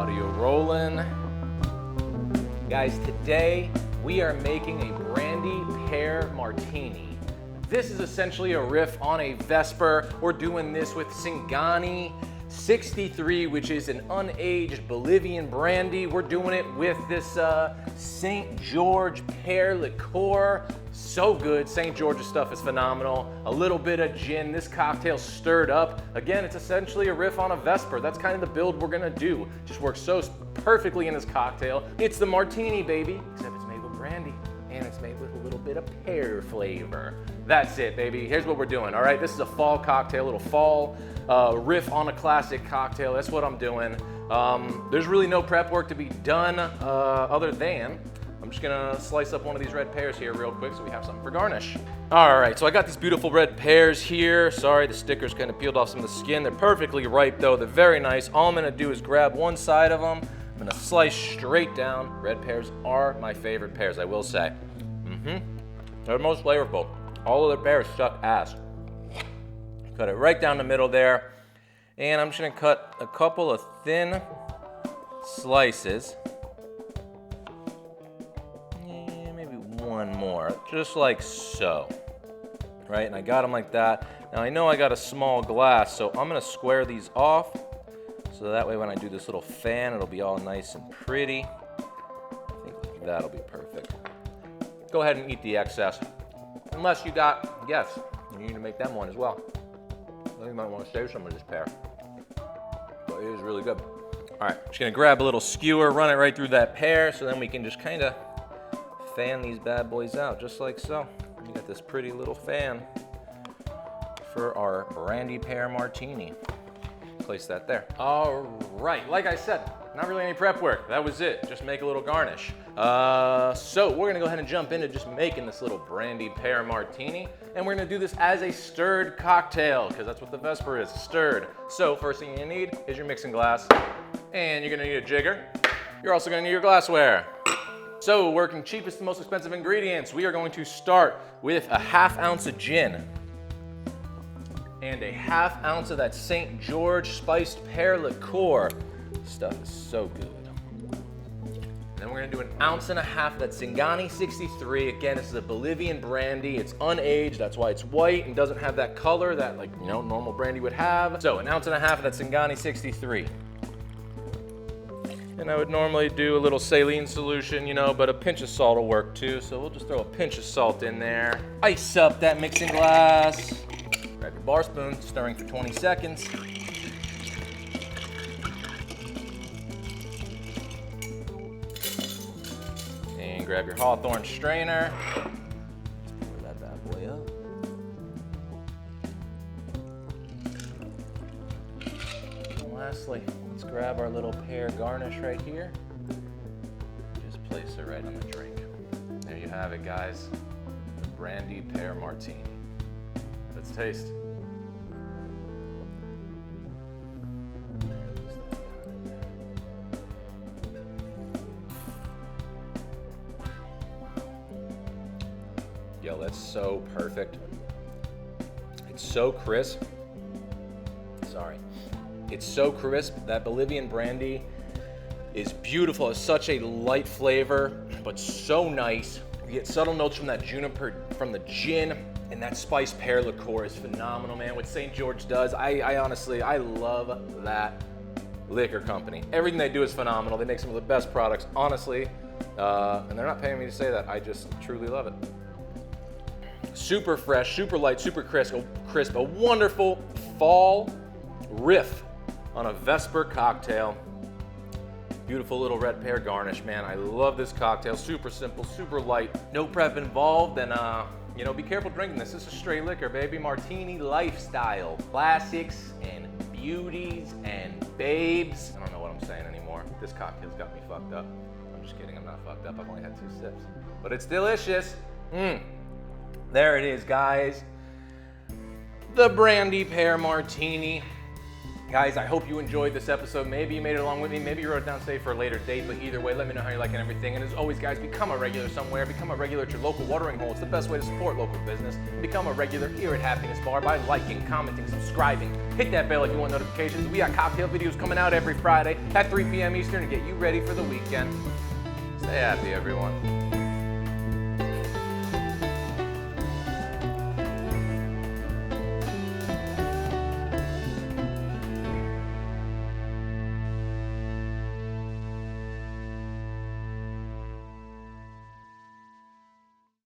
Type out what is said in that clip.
Audio rolling. Guys, today we are making a brandy pear martini. This is essentially a riff on a Vesper. We're doing this with Singani 63, which is an unaged Bolivian brandy. We're doing it with this St. George Pear Liqueur. So good. St. George's stuff is phenomenal. A little bit of gin. This cocktail stirred up. Again, it's essentially a riff on a Vesper. That's kind of the build we're gonna do. Just works so perfectly in this cocktail. It's the martini, baby, except it's made with brandy and it's made with a little bit of pear flavor. That's it, baby. Here's what we're doing, all right? This is a fall cocktail, a little fall riff on a classic cocktail. That's what I'm doing. There's really no prep work to be done other than I'm just gonna slice up one of these red pears here real quick so we have something for garnish. All right, so I got these beautiful red pears here. Sorry, the sticker's kind of peeled off some of the skin. They're perfectly ripe though, they're very nice. All I'm gonna do is grab one side of them. I'm gonna slice straight down. Red pears are my favorite pears, I will say. They're the most flavorful. All of the pears suck ass. Cut it right down the middle there. And I'm just gonna cut a couple of thin slices. One more, just like so, right? And I got them like that. Now I know I got a small glass, so I'm gonna square these off, so that way when I do this little fan, it'll be all nice and pretty. I think that'll be perfect. Go ahead and eat the excess, unless you got, yes, you need to make them one as well. You might want to save some of this pear, but it is really good. All right, just gonna grab a little skewer, run it right through that pear, so then we can just kind of fan these bad boys out, just like so. We got this pretty little fan for our brandy pear martini. Place that there. All right, like I said, not really any prep work. That was it, just make a little garnish. So we're gonna go ahead and jump into just making this little brandy pear martini, and we're gonna do this as a stirred cocktail, because that's what the Vesper is, stirred. So first thing you need is your mixing glass, and you're gonna need a jigger. You're also gonna need your glassware. So working cheapest to most expensive ingredients, we are going to start with a ½ ounce of gin and a ½ ounce of that St. George Spiced Pear Liqueur. This stuff is so good. Then we're gonna do 1.5 ounces of that Singani 63. Again, this is a Bolivian brandy. It's unaged, that's why it's white and doesn't have that color that, like, you know, normal brandy would have. So 1.5 ounces of that Singani 63. And I would normally do a little saline solution, you know, but a pinch of salt will work too. So we'll just throw a pinch of salt in there. Ice up that mixing glass. Grab your bar spoon, stirring for 20 seconds. And grab your Hawthorne strainer. Let's pour that bad boy up. And lastly, let's grab our little pear garnish right here. Just place it right on the drink. There you have it, guys. The brandy pear martini. Let's taste. Yo, that's so perfect. It's so crisp. Sorry. It's so crisp. That Bolivian brandy is beautiful. It's such a light flavor, but so nice. You get subtle notes from that juniper, from the gin, and that spiced pear liqueur is phenomenal, man. What St. George does, I honestly, I love that liquor company. Everything they do is phenomenal. They make some of the best products, honestly, and they're not paying me to say that. I just truly love it. Super fresh, super light, super crisp, a wonderful fall riff on a Vesper cocktail. Beautiful little red pear garnish, man. I love this cocktail. Super simple, super light. No prep involved, and you know, be careful drinking this. This is straight liquor, baby. Martini lifestyle. Classics and beauties and babes. I don't know what I'm saying anymore. This cocktail's got me fucked up. I'm just kidding, I'm not fucked up. I've only had 2 sips. But it's delicious. There it is, guys. The brandy pear martini. Guys, I hope you enjoyed this episode. Maybe you made it along with me. Maybe you wrote it down today for a later date. But either way, let me know how you're liking everything. And as always, guys, become a regular somewhere. Become a regular at your local watering hole. It's the best way to support local business. Become a regular here at Happiness Bar by liking, commenting, subscribing. Hit that bell if you want notifications. We got cocktail videos coming out every Friday at 3 p.m. Eastern to get you ready for the weekend. Stay happy, everyone.